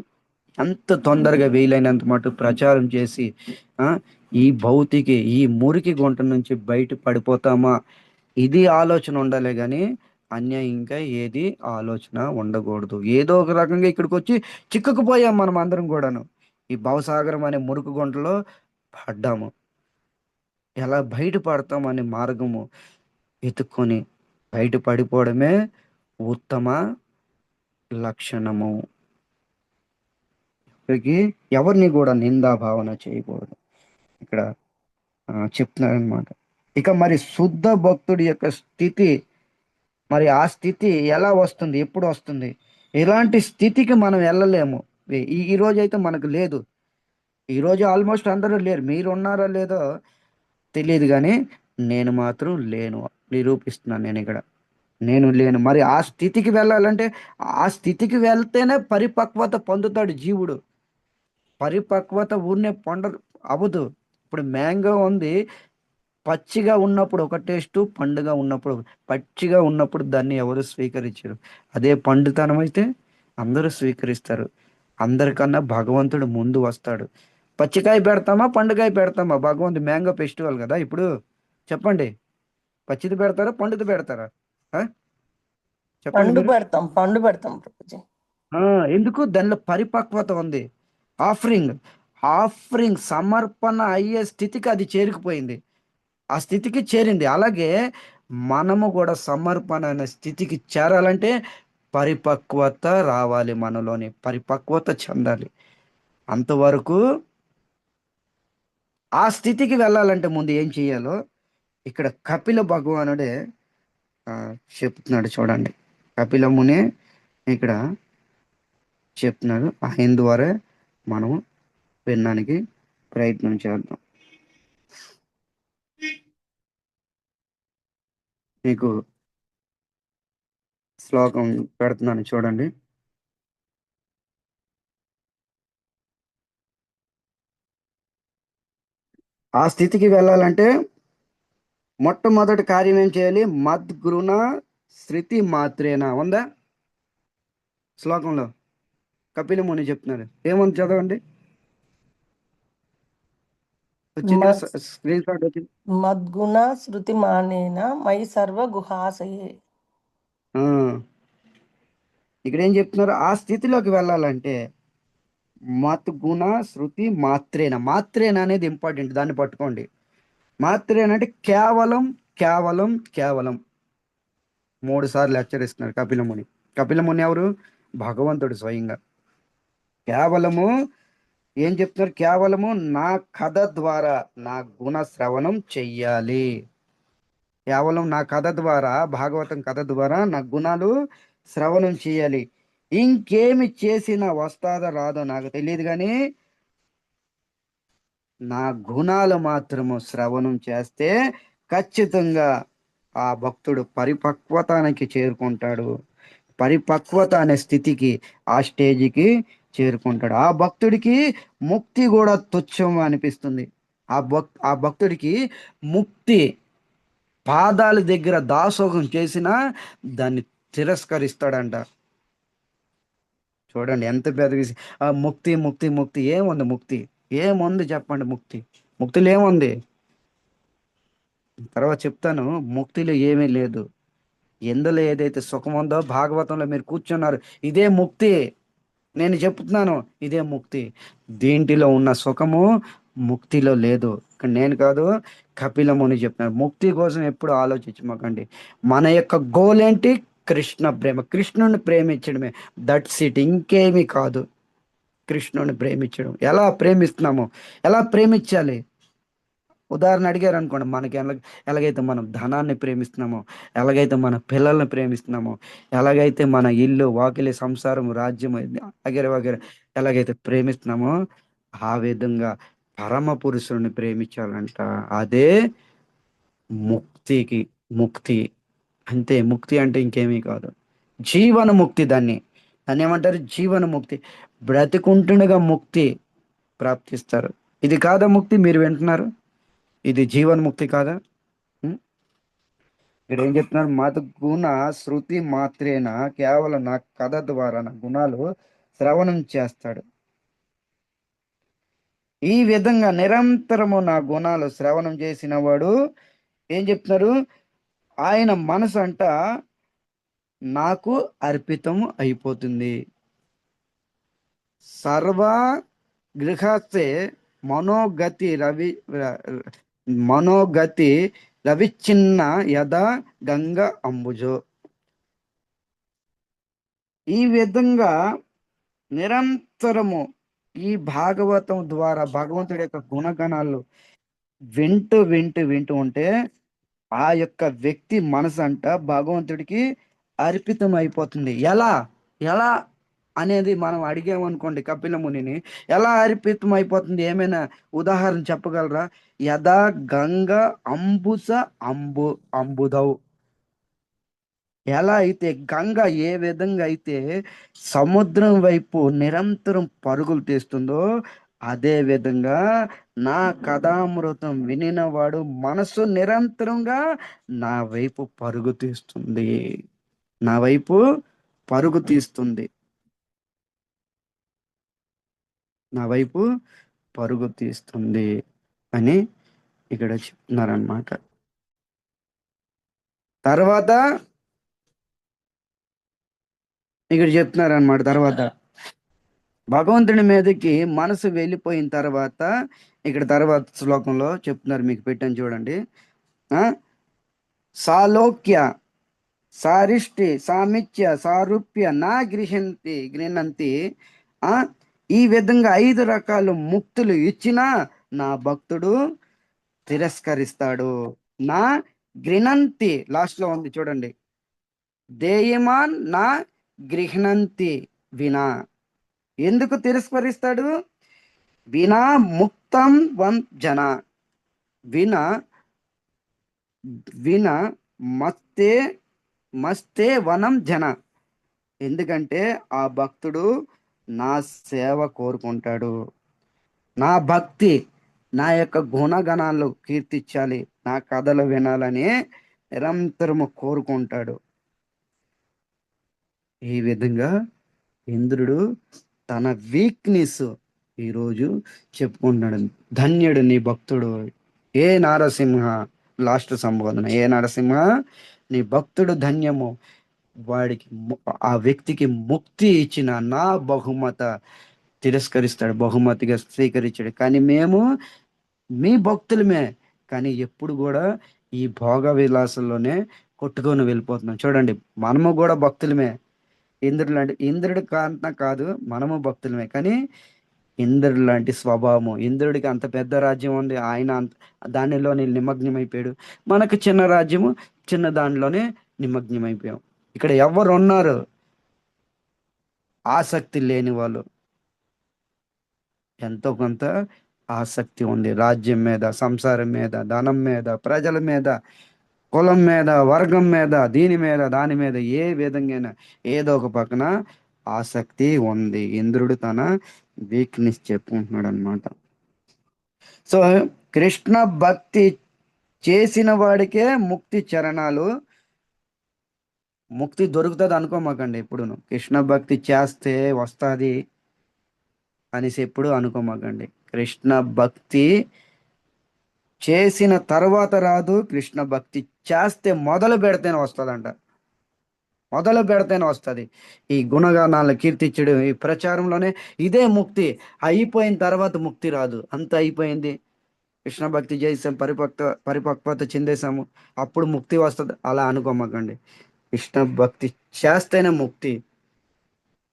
అంత తొందరగా వీలైనంత మటు ప్రచారం చేసి ఆ ఈ మురికి గుంట నుంచి బయట పడిపోతామా, ఇది ఆలోచన ఉండాలి కానీ అన్యాయంగా ఏది ఆలోచన ఉండకూడదు. ఏదో ఒక రకంగా ఇక్కడికి వచ్చి చిక్కుకుపోయాం మనం అందరం కూడాను. ఈ భవసాగరం అనే మురికి గుంటలో పడ్డాము. ఎలా బయటపడతాం అనే మార్గము వెతుక్కొని బయట పడిపోవడమే ఉత్తమ లక్షణము. ఇక్కడికి ఎవరిని కూడా నిందా భావన చేయకూడదు ఇక్కడ చెప్తున్నారనమాట. ఇక మరి శుద్ధ భక్తుడి యొక్క స్థితి, మరి ఆ స్థితి ఎలా వస్తుంది, ఎప్పుడు వస్తుంది? ఇలాంటి స్థితికి మనం వెళ్ళలేము. ఈ రోజు అయితే మనకు లేదు. ఈ రోజు ఆల్మోస్ట్ అందరూ లేరు. మీరు ఉన్నారో లేదో తెలియదు కానీ నేను మాత్రం లేను. నిరూపిస్తున్నాను నేను ఇక్కడ. నేను లేను. మరి ఆ స్థితికి వెళ్ళాలంటే ఆ స్థితికి వెళ్తేనే పరిపక్వత పొందుతాడు జీవుడు. పరిపక్వత ఊరినే అవ్వదు. ఇప్పుడు మ్యాంగో ఉంది, పచ్చిగా ఉన్నప్పుడు ఒక టేస్ట్, పండుగా ఉన్నప్పుడు పచ్చిగా ఉన్నప్పుడు దాన్ని ఎవరు స్వీకరించరు. అదే పండుతనం అయితే అందరూ స్వీకరిస్తారు. అందరికన్నా భగవంతుడు ముందు వస్తాడు. పచ్చికాయ పెడతామా, పండుకాయ పెడతామా? భగవంతుడు మ్యాంగో ఫెస్టివల్ కదా ఇప్పుడు. చెప్పండి, పచ్చిది పెడతారా, పండుది పెడతారా? ఆ? చెప్పండి మీరు. పండు పెడతాం ప్రభుజీ. ఎందుకు? దానిలో పరిపక్వత ఉంది. ఆఫరింగ్ ఆఫరింగ్ సమర్పణ అయ్యే స్థితికి అది చేరుకుపోయింది. ఆ స్థితికి చేరింది. అలాగే మనము కూడా సమర్పణ అనే స్థితికి చేరాలంటే పరిపక్వత రావాలి. మనలోని పరిపక్వత చెందాలి. అంతవరకు ఆ స్థితికి వెళ్ళాలంటే ముందు ఏం చేయాలో ఇక్కడ కపిల భగవానుడే చెప్తున్నాడు. చూడండి, కపిల ముని ఇక్కడ చెప్తున్నాడు. ఆయన ద్వారా మనం వినడానికి ప్రయత్నం చేద్దాం. మీకు శ్లోకం పెడుతున్నాను చూడండి. ఆ స్థితికి వెళ్ళాలంటే మొట్టమొదటి కార్యం ఏం చేయాలి? మద్గుణ శృతి మాత్రేనా ఉందా శ్లోకంలో? కపిల ముని చెప్తున్నారు. ఏముంది చదవండి. వచ్చింది, స్క్రీన్ షాట్ వచ్చింది. మద్గుణ శృతి మానేన మై సర్వ గుహాశయే. ఇక్కడ ఏం చెప్తున్నారు? ఆ స్థితిలోకి వెళ్ళాలంటే మద్గుణ శృతి మాత్రేన. మాత్రేన అనేది ఇంపార్టెంట్, దాన్ని పట్టుకోండి. మాత్రేన అంటే కేవలం కేవలం కేవలం. 3 సార్లు హెచ్చరిస్తున్నారు కపిల ముని. కపిల ముని ఎవరు? భగవంతుడు స్వయంగా. కేవలము ఏం చెప్తున్నారు? కేవలము నా కథ ద్వారా నా గుణ శ్రవణం చెయ్యాలి. కేవలం నా కథ ద్వారా, భాగవతం కథ ద్వారా నా గుణాలు శ్రవణం చేయాలి. ఇంకేమి చేసినా వస్తాదో రాదో నాకు తెలియదు కానీ నా గుణాలు మాత్రము శ్రవణం చేస్తే ఖచ్చితంగా ఆ భక్తుడు పరిపక్వతానికి చేరుకుంటాడు. పరిపక్వత అనే స్థితికి, ఆ స్టేజికి చేరుకుంటాడు. ఆ భక్తుడికి ముక్తి కూడా తుచ్చం అనిపిస్తుంది. ఆ భక్తుడికి ముక్తి పాదాల దగ్గర దాసోహం చేసినా దాన్ని తిరస్కరిస్తాడంట. చూడండి ఎంత పెద్ద విషయం. ముక్తి ముక్తి ముక్తి ఏముంది? ముక్తి ఏముంది చెప్పండి? ముక్తిలో ఏముంది? తర్వాత చెప్తాను. ముక్తిలో ఏమీ లేదు. ఎందులో ఏదైతే సుఖం ఉందో భాగవతంలో మీరు కూర్చున్నారు, ఇదే ముక్తి. నేను చెప్తున్నాను, ఇదే ముక్తి. దీంట్లో ఉన్న సుఖము ముక్తిలో లేదు. ఇక్కడ నేను కాదు, కపిల ముని చెప్తున్నారు. ముక్తి కోసం ఎప్పుడు ఆలోచించమాకండి. మన యొక్క గోల్ ఏంటి? కృష్ణ ప్రేమ, కృష్ణుని ప్రేమించడమే. దట్స్ ఇట్, ఇంకేమీ కాదు. కృష్ణుని ప్రేమించడం. ఎలా ప్రేమిస్తున్నామో, ఎలా ప్రేమించాలి? ఉదాహరణ అడిగారు అనుకోండి, మనకి ఎలాగైతే మనం ధనాన్ని ప్రేమిస్తున్నామో, ఎలాగైతే మన పిల్లల్ని ప్రేమిస్తున్నామో, ఎలాగైతే మన ఇల్లు వాకిలి సంసారం రాజ్యం వగేర వగేర ఎలాగైతే ప్రేమిస్తున్నామో, ఆ విధంగా పరమ పురుషుడిని ప్రేమించాలంట. అదే ముక్తికి ముక్తి. అంతే. ముక్తి అంటే ఇంకేమీ కాదు, జీవన ముక్తి. దాన్ని దాన్ని ఏమంటారు? జీవన ముక్తి. బ్రతికుంటుండగా ముక్తి ప్రాప్తిస్తారు. ఇది కాదా ముక్తి మీరు వింటున్నారు? ఇది జీవన్ముక్తి కాదా? ఉం? ఇక్కడ ఏం చెప్తున్నారు? మత గుణ శృతి మాత్రేన, కేవలం నా కథ ద్వారా నా గుణాలు శ్రవణం చేస్తాడు. ఈ విధంగా నిరంతరము నా గుణాలు శ్రవణం చేసిన వాడు ఏం చెప్తున్నారు? ఆయన మనసు అంట నాకు అర్పితం అయిపోతుంది. సర్వ గృహస్థే మనోగతి మనోగతి రవిచిన్న యథా గంగ అంబుజో. ఈ విధంగా నిరంతరము ఈ భాగవతం ద్వారా భగవంతుడి యొక్క గుణగణాలు వింటూ వింటూ వింటూ ఉంటే ఆ యొక్క వ్యక్తి మనసు అంట భగవంతుడికి అర్పితం అయిపోతుంది. ఎలా ఎలా అనేది మనం అడిగామనుకోండి కపిల మునిని, ఎలా అర్పితం అయిపోతుంది? ఏమైనా ఉదాహరణ చెప్పగలరా? యథా గంగ అంబుస అంబుదౌ. ఎలా అయితే గంగ ఏ విధంగా అయితే సముద్రం వైపు నిరంతరం పరుగులు తీస్తుందో, అదే విధంగా నా కథామృతం వినినవాడు మనసు నిరంతరంగా నా వైపు పరుగు తీస్తుంది, నా వైపు పరుగు తీస్తుంది, నా వైపు పరుగు తీస్తుంది అని ఇక్కడ చెప్తున్నారనమాట. తర్వాత ఇక్కడ చెప్తున్నారనమాట. తర్వాత భగవంతుడి మీదకి మనసు వెళ్ళిపోయిన తర్వాత ఇక్కడ తర్వాత శ్లోకంలో చెప్తున్నారు, మీకు పెట్టాను చూడండి. సాలోక్య సారిష్టి సామిత్య సారూప్య నా గృహంతి. ఈ విధంగా 5 రకాల ముక్తులు ఇచ్చినా నా భక్తుడు తిరస్కరిస్తాడు. నా గృహంతి లాస్ట్ లో ఉంది చూడండి. దేయమాన్ నా గృహంతి వినా. ఎందుకు తిరస్కరిస్తాడు? వినా ముక్తం వం జన. వినా వినా మస్తే వనం జన. ఎందుకంటే ఆ భక్తుడు నా సేవ కోరుకుంటాడు, నా భక్తి, నా యొక్క గుణగణాలు కీర్తించాలి, నా కథలు వినాలని నిరంతరము కోరుకుంటాడు. ఈ విధంగా ఇంద్రుడు తన వీక్నెస్ ఈరోజు చెప్పుకుంటున్నాడు. ధన్యుడు నీ భక్తుడు ఏ నారసింహ. లాస్ట్ సంబోధన, ఏ నరసింహ నీ భక్తుడు ధన్యము. వాడికి ఆ వ్యక్తికి ముక్తి ఇచ్చిన నా బహుమత తిరస్కరిస్తాడు, బహుమతిగా స్వీకరించాడు. కానీ మేము మీ భక్తులమే, కానీ ఎప్పుడు కూడా ఈ భోగ విలాసంలోనే కొట్టుకొని వెళ్ళిపోతున్నాం. చూడండి, మనము కూడా భక్తులమే. ఇంద్రుడు కాదు, మనము భక్తులమే. కానీ ఇంద్రుడు లాంటి స్వభావము, ఇంద్రుడికి అంత పెద్ద రాజ్యం ఉంది, ఆయన దానిలోనే నిమగ్నమైపోయాడు. మనకు చిన్న రాజ్యము, చిన్న దానిలోనే నిమగ్నమైపోయాం. ఇక్కడ ఎవరు ఉన్నారు? ఆసక్తి లేని వాళ్ళు. ఎంతో కొంత ఆసక్తి ఉంది రాజ్యం మీద, సంసారం మీద, ధనం మీద, ప్రజల మీద, కులం మీద, వర్గం మీద, దీని మీద, దాని మీద, ఏ విధంగా ఏదో ఒక పక్కన ఆసక్తి ఉంది. ఇంద్రుడు తన వీక్నెస్ చెప్పుకుంటున్నాడు అనమాట. సో కృష్ణ భక్తి చేసిన వాడికే ముక్తి చరణాలు. ముక్తి దొరుకుతుంది అనుకోమాకండి ఎప్పుడును. కృష్ణ భక్తి చేస్తే వస్తుంది అనేసి ఎప్పుడు అనుకోమాకండి. కృష్ణ భక్తి చేసిన తర్వాత రాదు, కృష్ణ భక్తి చేస్తే మొదలు పెడితేనే వస్తుందంట. మొదలు పెడితేనే వస్తుంది. ఈ గుణగానాలను కీర్తించడం, ఈ ప్రచారంలోనే ఇదే ముక్తి. అయిపోయిన తర్వాత ముక్తి రాదు. అంత అయిపోయింది, కృష్ణ భక్తి చేసాం, పరిపక్వత చెందేసాము, అప్పుడు ముక్తి వస్తుంది అలా అనుకోమకండి. కృష్ణ భక్తి చేస్తేనే ముక్తి.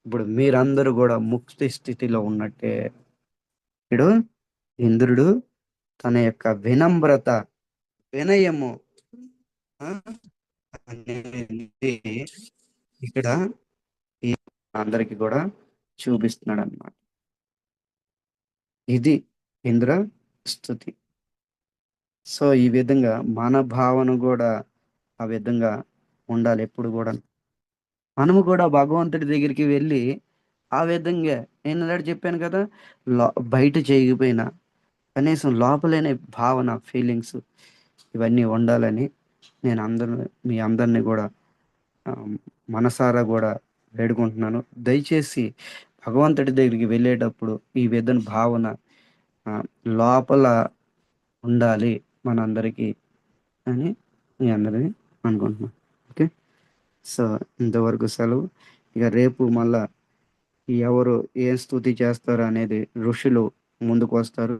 ఇప్పుడు మీరందరూ కూడా ముక్తి స్థితిలో ఉన్నట్టే. ఇప్పుడు ఇంద్రుడు తన యొక్క వినమ్రత, వినయము ఆ, అనేది ఇక్కడ ఈ అందరికి కూడా చూపిస్తున్నాడు అన్నమాట. ఇది ఇంద్ర స్థుతి. సో ఈ విధంగా మన భావన కూడా ఆ విధంగా ఉండాలి ఎప్పుడు కూడా. మనము కూడా భగవంతుడి దగ్గరికి వెళ్ళి ఆ విధంగా, నేను అలాంటి చెప్పాను కదా, బయట చేయకపోయినా కనీసం లోపలనే భావన, ఫీలింగ్స్ ఇవన్నీ ఉండాలని నేను మీ అందరినీ కూడా ఆ, మనసారా కూడా వేడుకుంటున్నాను. దయచేసి భగవంతుడి దగ్గరికి వెళ్ళేటప్పుడు ఈ విధంగా భావన ఆ, లోపల ఉండాలి మనందరికీ అని మీ అందరినీ అనుకుంటున్నాను. ఓకే, సో ఇంతవరకు సెలవు. ఇక రేపు మళ్ళా ఎవరు ఏం స్తుతి చేస్తారు అనేది ఋషులు ముందుకు వస్తారు,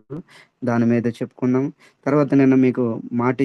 దాని మీద చెప్పుకుందాం. తర్వాత నేను మీకు మాట